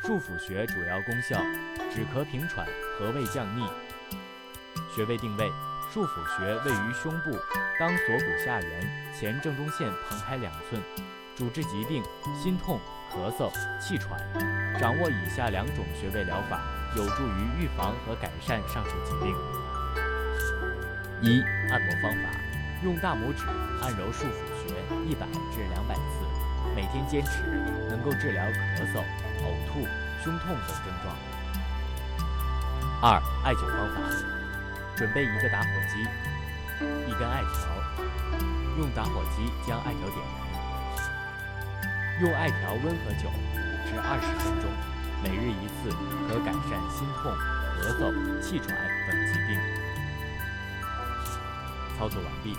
束腹穴主要功效：止咳平喘和胃降逆。穴位定位：束腹穴位于胸部，当锁骨下缘，前正中线旁开2寸。主治疾病：心痛、咳嗽、气喘。掌握以下2种穴位疗法，有助于预防和改善上述疾病。1. 按摩方法：用大拇指按揉束腹穴100至200次，每天坚持，能够治疗咳嗽、呕吐、胸痛等症状。2. 艾灸方法：准备一个打火机，一根艾条，用打火机将艾条点燃，用艾条温和9至20分钟，每日1次，可改善心痛、咳嗽、气喘等疾病。操作完毕。